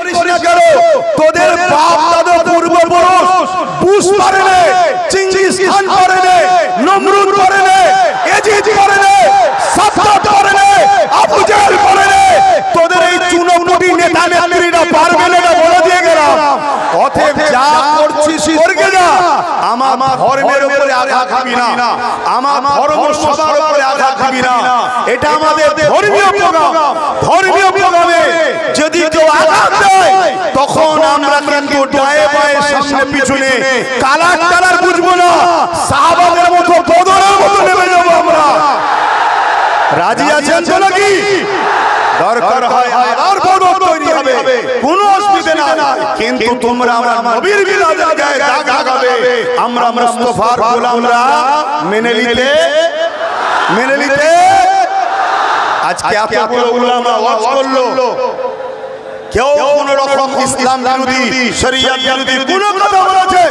করিস না কেন? তোদের বাপ দাদা পূর্বপুরুষ বুশ করেনে, চিঙ্গিস খান করেনে, নমরুদ করেনে, এজিদ করেনে, সাদ্দাত করেনে, আবু জেহেল করেনে। তোদের এই চুনোপুটি নেতা নেত্রীরা পারবে না বলে দিয়ে গেলাম। অতএব যা করছিস করগে না, আমার ধর্মের উপরে আঘাত দিবি না, আমার ধর্ম সবার উপরে আঘাত দিবি না। এটা আমাদের ধর্মীয় প্রোগ্রাম। ধর্মীয় প্রোগ্রামে যদি কেউ আঘাত দেয় তখন আমরা কিন্তু ডায়ে বায়ে সামনে পিছনে কালার টালার বুঝবো না, সাহাবাদের মতো বদরের মতো নেমে যাবো আমরা। রাজি আছেন তো নাকি? দরকার হয় আবার বদর তৈরি হবে, কোনো অসুবিধা নাই। কিন্তু তোমরা আমার নবীর মিলাদের গায়ে দাগ লাগাবে, আমরা মুস্তাফার গোলামরা মেনে নিতে আজকে এত বড় উলামা ওয়াজ করলো, কেউ কোন রকম ইসলাম বিরোধী শরিয়ত বিরোধী কোন কথা বলেছে?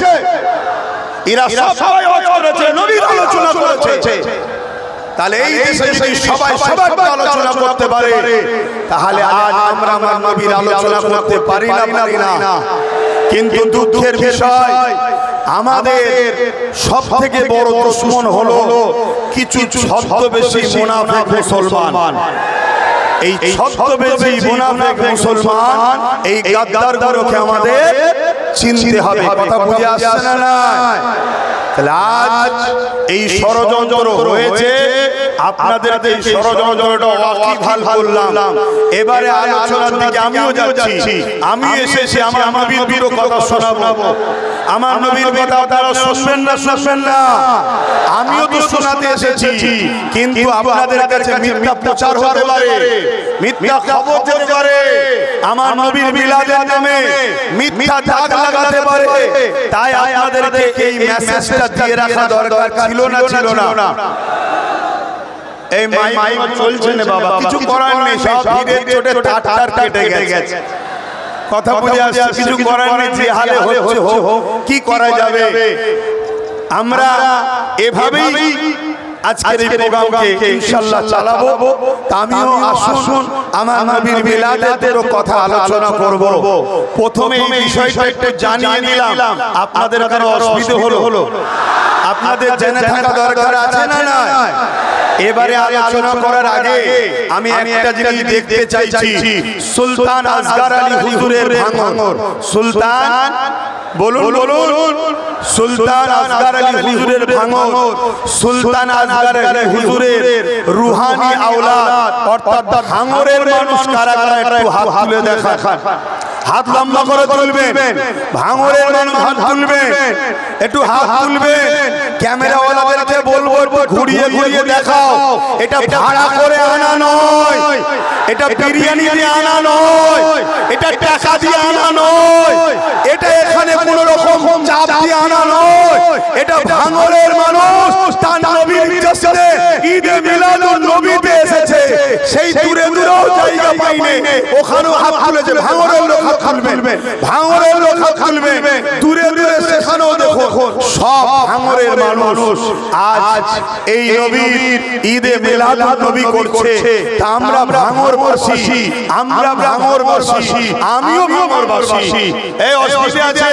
এরা সবাই ওয়াজ করেছে, নবীর আলোচনা করেছে। তাহলে এই দেশে যদি সবাই সবার আলোচনা করতে পারে, তাহলে আজ আমরা আমার নবীর আলোচনা করতে পারি না। কিন্তু দুঃখের বিষয়, আমাদের সবথেকে বড় দুশমন হলো কিছু ছদ্মবেশী মুনাফিক মুসলমান। এই ছদ্মবেশী মুনাফিক মুসলমান, এই গাদ্দারগুলোকে আমাদের চিনতে হবে। কথা বুঝে আসছে না? তাহলে আজ এই ষড়যন্ত্র হয়েছে, আপনাদেরকে এই ষড়যন্ত্রটা ওয়াকিবহাল করলাম। এবারে আলোচনার দিকে আমিও যাচ্ছি। আমি এসেছি আমার নবীর কথা শোনাবো। আমার নবীর কথা আপনারা শুনবেন না? আমিও তো শোনাতে এসেছি, কিন্তু আপনাদের কাছে মিথ্যা প্রচার হতে পারে, মিথ্যা খবর যেতে পারে, আমার নবীর মিলাদের নামে মিথ্যা দাগ লাগাতে পারে। তাই আপনাদেরকে এই মেসেজটা দিয়ে রাখা দরকার ছিল না? এই মাইক চলছে না বাবা, কিছু করার নেই, সব ভিড়ের চোটে তার কেটে গেছে। কথা বুঝে আসছে? কিছু করার নেই, যে হালে হচ্ছে হোক, কি করা যাবে? আমরা এভাবেই আজকের এই প্রোগ্রামকে ইনশাআল্লাহ চালাবো। আমিও আসুন আমার নবীর মিলাদের কথা আলোচনা করব। প্রথমে এই বিষয়টা একটু জানিয়ে নিলাম, আপনাদের কারো অসুবিধা হলো? আপনাদের জেনে থাকা দরকার আছে না? এবারে আলোচনা করার আগে আমি একটা জিনিস দেখতে চাইছি, সুলতান আসগার আলী হুজুরের ভাঙর। সুলতান বলুন, সুলতান আসগার আলী হুজুরের ভাঙর। সুলতান আসগার আলী হুজুরের রুহানি আওলাদ, অর্থাৎ ভাঙরের মানুষ কারা কারা একটু হাত তুলে দেখান। হাত লম্বা করে তুলবেন, ভাঙরের মানুষ হাত তুলবেন, একটু হাত তুলবেন। ক্যামেরাওয়ালাদেরকে বলবো একটু ঘুরিয়ে দেখাও। এটা ভাড়া করে আনা নয়, এটা বিরিয়ানি দিয়ে আনা নয়, এটা টাকা দিয়ে আনা নয়, এটা এখানে কোন রকম চাপ দিয়ে আনা নয়। এটা ভাঙরের মানুষ তার নবীর জশ্নে ঈদে মিলাদুন নবীতে এসেছে, সেই দূরেও জায়গা পাইনি, ওখানেও হাত তুলেছে। ভাঙরের লোক হাত তুলবে, ভাঙরের লোক হাত তুলবে, দূরে সেখানেও দেখো সব ভাঙরের মানুষ। আজ এই নবীর ঈদে মিলাদুন নবী করছে, তা আমরা ভাঙরবাসী, আমিও ভাঙরবাসী। এই অসুবিধা আছে?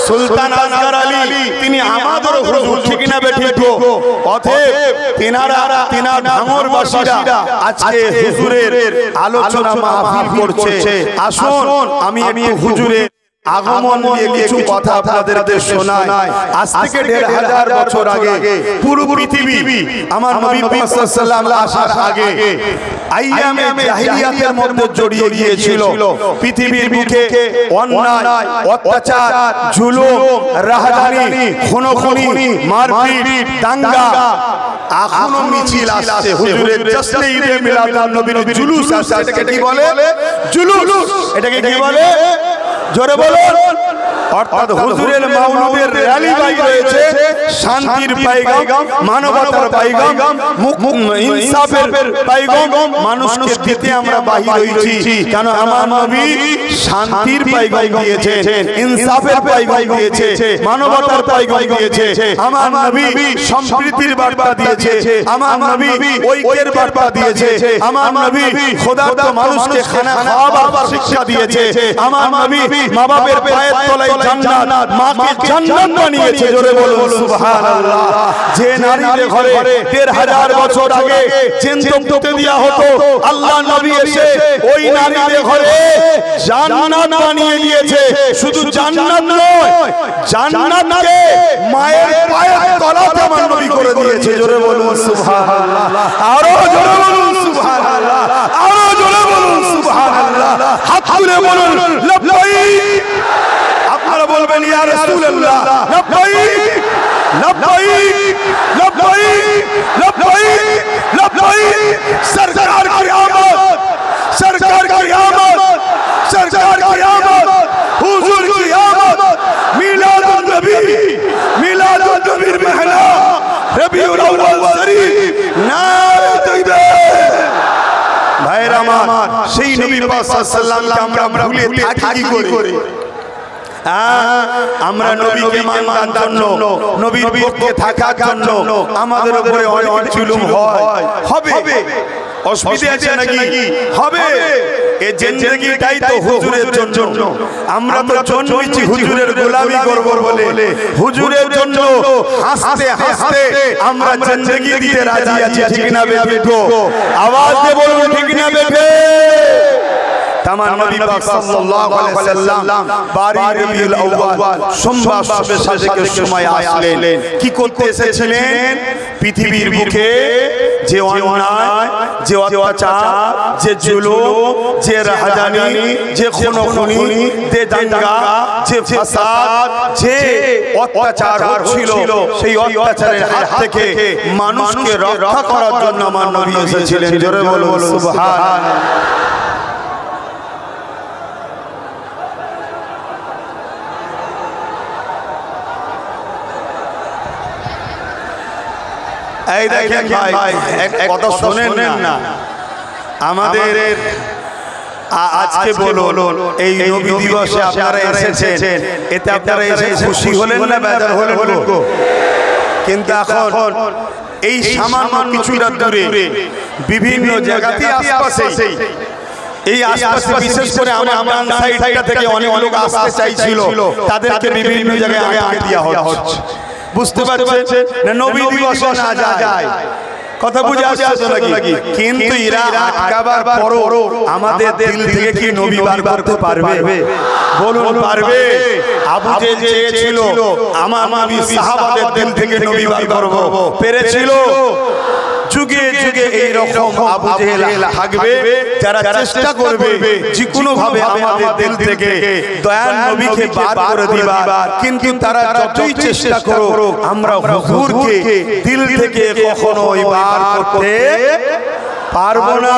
সুলতান আসগার আলী তিনি আমাদের হুজুর, ঠিক না বেঠিক? অতএব তিনার ভাঙরবাসীরা আজকে হুজুরের আলোচনা মাহফিল করছে। আসুন আমি হুজুরের আগমন নিয়ে কিছু কথা আপনাদেরকে শোনাই। আজ থেকে ১৫০০ বছর আগে পুরো পৃথিবী আমার নবী মুহাম্মদ সাল্লাল্লাহু আলাইহি ওয়াসাল্লাম আসার আগে আইয়ামে জাহিলিয়াতের মধ্যে জড়িয়ে গিয়েছিল। পৃথিবীর বুকে অন্যায়, অত্যাচার, জুলুম, রাহাজানি, খুনোখুনি, মারপিট, দাঙ্গা, এখনো মিছিল আসছে। হুজুরের জশ্নে ঈদে মিলাদুন নবীর জুলুস আসছে। এটাকে কি বলে? জুলুস। এটাকে কি বলে? জোরে বলুন। অর্থাৎ হুজুরের মাওলুদের র‍্যালি বাই রয়েছে শান্তির পয়গাম, মানবতার পয়গাম, ইনসাফের পয়গাম মানুষকে দিতে আমরা বাহির হয়েছি। কেন আমার নবী শান্তির পয়গাম দিয়েছেন, ইনসাফের পয়গাম দিয়েছে, মানবতার পয়গাম দিয়েছে। আমার নবী সম্প্রীতির বার্তা দিয়েছে, আমার নবী ঐক্যের বার্তা দিয়েছে, আমার নবী খোদার্ত মানুষকে খানা খাওয়াবার শিক্ষা দিয়েছে, আমার নবী মা বাবার পায়ের তলায় জান্নাত, মাকে জান্নাত বানিয়েছে। জোরে বলুন সুবহানাল্লাহ। যে নারীদের ঘরে ১৫০০ বছর আগে চিন্তা পুঁতে দেওয়া হতো, আল্লাহ নবী এসে ওই নারীদের ঘরে জান্নাত বানিয়ে দিয়েছে। শুধু জান্নাত নয়, জান্নাতকে মায়ের পায়ের তলাতে আমার নবী করে দিয়েছে। জোরে বলুন সুবহানাল্লাহ। আরো জোরে বলুন সুবহানাল্লাহ, আরো জোরে বলুন সুবহানাল্লাহ। হাত তুলে বলুন লব্বাইক। আপনারা বলবেন ইয়া রাসূলুল্লাহ লব্বাইক লব্বাইক লব্বাইক লব্বাইক লব্বাইক। সরকার কি আমত, সরকার কি আমত, সরকার কি আমত, হুজুর কি আমত। মিলাদুন নবী, মিলাদুন নবীর মেহনা রবিউল আউয়াল শরীফ নারে তাকবীর। ভাইরা আমার, সেই নবী পাক সাল্লাল্লাহু আলাইহি ওয়াসাল্লামকে আমরা ভুলে থাকি কি করে? আমরা নবীকে মানার জন্য, নবীর পক্ষে থাকার জন্য আমাদের উপরে অনেক জুলুম হয়, হবে। অসুবিধা আছে নাকি? হবে। এই জিন্দেগিটাই তো হুজুরের জন্য। আমরা তো জন্মেছি হুজুরের গোলামি করব বলে, হুজুরের জন্য হাসতে হাসতে আমরা জিন্দেগি দিতে রাজি আছি। ঠিক না বেঠো? আওয়াজ দিয়ে বলুন ঠিক না বেঠে? তামাম নবী পাক সাল্লাল্লাহু আলাইহি ওয়াসাল্লাম 12 রবিউল আউয়াল সোমবার শবে সাদেকের সময় আসলেন। কি করতে এসেছিলেন? পৃথিবীর বুকে যে অন্যায়, যে অত্যাচার, যে জুলুম, যে রাহাজানি, যে খুনোখুনি, যে দাঙ্গা, যে ফাসাদ, যে অত্যাচার হচ্ছিল, সেই অত্যাচারের হাত থেকে মানুষকে রক্ষা করার জন্য আমার নবী এসেছিলেন। জোরে বলুন সুবহানাল্লাহ। এই দেখেন ভাই, এক কথা শুনেন না। আমাদের আজকে বলুন এই নবী দিবসে আপনারা এসেছেন, এতে আপনারা এসে খুশি হলেন না বেজার হলেন গো? কিন্তু এখন এই সামান্য কিছুটা দূরে বিভিন্ন জায়গাতে আশপাশে, এই আশপাশে বিশেষ করে আমার সাইডটা থেকে অনেক লোক আসতে চাইছিল, তাদেরকে বিভিন্ন জায়গায় আটকে দেওয়া হচ্ছে। বুঝতে পারছেন না? নবী দিবসে না যায়, কথা বুঝে আসছে নাকি? কিন্তু এরা আটকাবার পরও আমাদের দিল থেকে কি নবী বার করতে পারবে? বলুন পারবে? আবু জেহেল চেয়েছিল আমার নবী সাহাবাদের দিল থেকে নবী বার করব, পেরেছিল? যুগে যুগে এই রকম আবু জেহেল থাকবে যারা চেষ্টা করবে যে কোনো ভাবে আমাদের দিল থেকে দয়াল নবীকে বার করে দিবার। কিন্তু তারা যতই চেষ্টা করো আমরা হুজুরকে দিল থেকে কখনোই বার করতে পারবো না।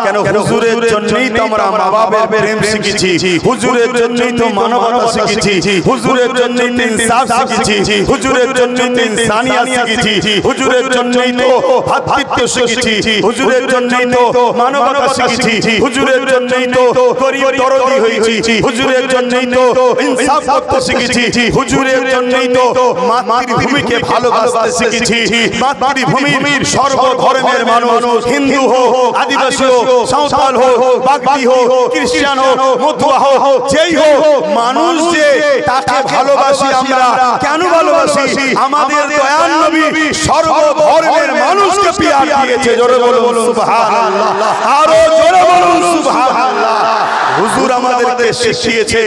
কেন? হুজুরের জন্যই তো আমরা মা বাবার প্রেম শিখেছি, হুজুরের জন্যই তো মানবতা শিখেছি, হুজুরের জন্যই তো ইনসাফ শিখেছি, হুজুরের জন্যই তো ইনসানিয়াত শিখেছি, হুজুরের জন্যই তো ভ্রাতৃত্ব শিখেছি, হুজুরের জন্যই তো মানবতা শিখেছি, হুজুরের জন্যই তো গরীব দরদি হয়েছি, হুজুরের জন্যই তো ইনসাফ করতে শিখেছি, হুজুরের জন্যই তো মাতৃভূমিকে ভালোবাসতে শিখেছি। মাতৃভূমির সর্বধর্মের মানুষ, হিন্দু হোক, আদিবাসী হোক, সাঁওতাল হোক, বাগদি হোক, খ্রিস্টান হোক, মতুয়া হোক, যেই হোক, মানুষ যে তাকে ভালোবাসি আমরা। কেন ভালোবাসি? আমাদের দয়াল নবী সর্বধর্মের মানুষকে পিয়ার দিয়েছে। জোরে বলুন সুবহানাল্লাহ, আরো জোরে বলুন সুবহানাল্লাহ। হুজুর আমাদেরকে শিখিয়েছে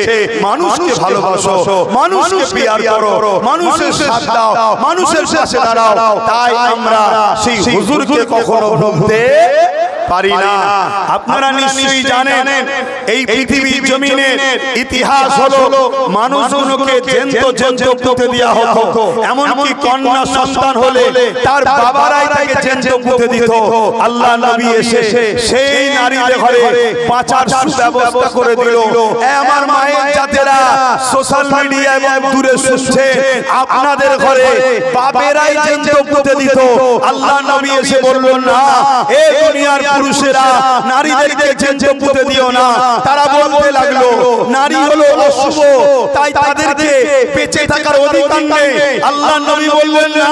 মানুষকে ভালোবাসো, মানুষকে পিয়ার করো, মানুষের সাথ দাও, মানুষের পাশে দাঁড়াও। তাই আমরা সেই হুজুরকে কখনো ভুলতে পারি না। আপনারা নিশ্চয়ই জানেন এই পৃথিবীর জমিনের ইতিহাস হলো মানুষগুলোকে জ্যান্ত পুঁতে দেওয়া হতো। এমনকি কন্যা সন্তান হলে তার বাবারাই তাকে জ্যান্ত পুঁতে দিত। আল্লাহ নবী এসে সেই নারীদের ঘরে বাঁচার সুব্যবস্থা করে দিল। আমার মায়ের জাতেরা সোশ্যাল মিডিয়া এবং দূরে শুনছে আপনাদের ঘরে বাপেরাই জ্যান্ত পুঁতে দিত, আল্লাহ নবী এসে বললেন না এই দুনিয়ার পুরুষেরা নারীদেরকে জ্যান্ত পুঁতে দিও না। তারা বলতে লাগলো নারী হলো অশুভ, তাই তাদেরকে বেঁচে থাকার অধিকার নেই। আল্লাহ নবী বললেন না,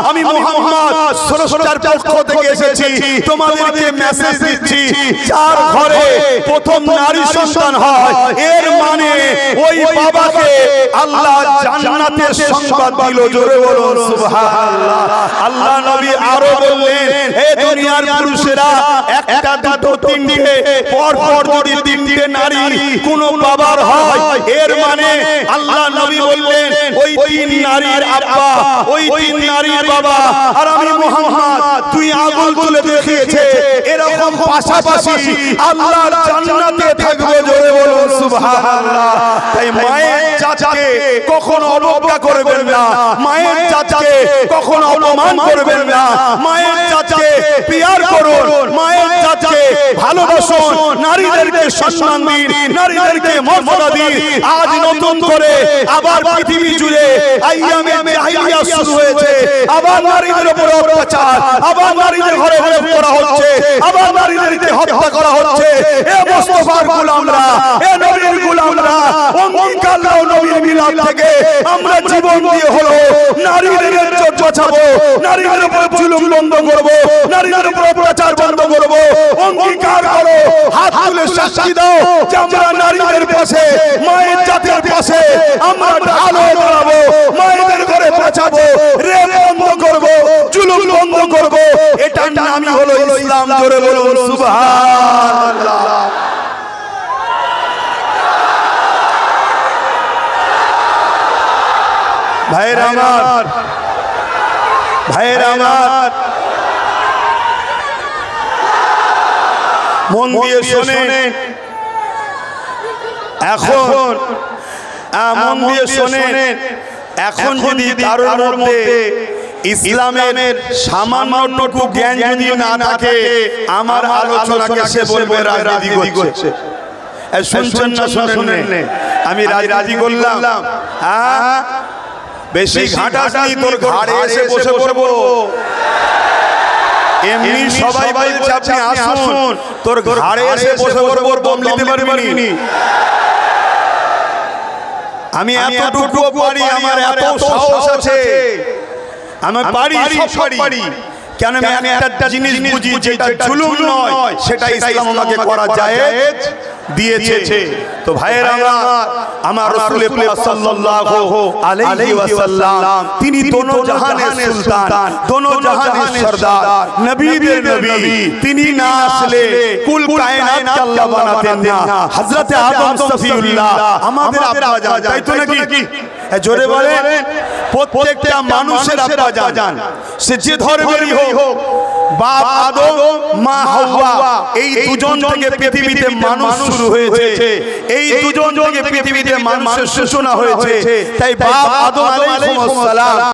আমি মুহাম্মদ স্রষ্টার পক্ষ থেকে এসেছি, তোমাদেরকে মেসেজ দিচ্ছি, যার ঘরে প্রথম নারী সন্তান হয় এর মানে ওই বাবাকে আল্লাহ জান্নাতের সংবাদ দিল। জোরে বলুন সুবহানাল্লাহ। আল্লাহ নবী আরো বললেন, হে দুনিয়ার পুরুষেরা, একটা দুটো তিনটে পর পর যদি তিনটে নারী কোন বাবার হয় এর মানে আল্লাহ নবী বললেন ওই তিন নারীর আব্বা, ওই তিন নারীর বাবা। আর আমি মুহাম্মদ তুই আগুন তুলে দেখিয়েছে এরকম পাশাপাশি আল্লাহর জান্নাতে থাকবে। জোরে বলুন সুবহানাল্লাহ। তাই মায়ের জাতকে কখনো অবজ্ঞা করবেন না, মায়ের জাতকে কখনো অপমান করবেন না, মায়ের জাতকে পিয়ার করুন, মায়ের জাতকে ভালোবাসুন, নারীদেরকে সম্মান দিন, নারীদেরকে মর্যাদা দিন। আজ নতুন করে আবার পৃথিবী জুড়ে আইয়ামে জাহিলিয়া শুরু হয়েছে, আবার নারীদের উপর অত্যাচার, আবার নারীদের ঘরে ঘরে করা হচ্ছে, আবার নারীদেরকে হত্যা করা হচ্ছে। এ মুস্তাফার গোলামরা, এ নবীর গোলামরা, অঙ্গীকার নাও নবীর মিলাদ থেকে আমরা জীবন দিয়ে হলো নারীদের ইজ্জত বাঁচাবো, নারীদের উপর জুলুম বন্ধ করব, নারীদের উপর অত্যাচার বন্ধ করব। অঙ্গীকার করো, হাত তুলে সাক্ষী দাও যে আমরা নারীদের পাশে, মায়ের জাতির পাশে আমরা ঢালো দাঁড়াবো, মায়েদের ঘরে বাঁচাবো, রেপ বন্ধ করব, জুলুম বন্ধ করব। এটার নামই হলো ইসলাম। জোরে বলুন সুবহানাল্লাহ। ভাইরা আমার, ভাইরা আমার, মন দিয়ে শোনেন, এখন মন দিয়ে শোনেন, এখন যদি কারোর মধ্যে ইসলামের সামান্যটুকু জ্ঞান যদি না থাকে আমার আলোচনাকে সে বলবে রাজনীতি করছে। শুনছেন না শুনেন? আমি রাজনীতি করলাম, হ্যাঁ বেশি ঘাটাঘাটি তোর ঘাড়ে এসে বসে পড়বো। এমনি সবাই বলছে আপনি আসুন, তোর ঘাড়ে এসে বসে পড়বো, দম নিতে পারবি। আমি এতটুকু পারি, আমার এত সাহস আছে, আমি পারি, সব পারি। কেন আমি একটা জিনিস বুঝি, যেটা জুলুম নয় সেটা ইসলাম আমাকে করা জায়েজ দিয়েছে। তো ভাইয়েরা আমার রাসূল পাক সাল্লাল্লাহু আলাইহি ওয়াসাল্লাম তিনি দোনো জাহানের সুলতান, দোনো জাহানের সরদার, নবীদের নবী। তিনি না আসলে কুল কায়নাত আল্লাহ বানাতেন না। হযরতে আদম সফিউল্লাহ আমাদের আব্বা জান, তাই তো নাকি? জোরে বলেন, প্রত্যেকটা মানুষের আব্বা জান, সে যে ধর্মেরই হোক, বাপ আদম, মা হাওয়া, এই দুজন থেকে পৃথিবীতে মানুষ শুরু হয়েছে, এই দুজন থেকে পৃথিবীতে মানুষের সূচনা হয়েছে। তাই বাপ আদম আলাইহিস সালাম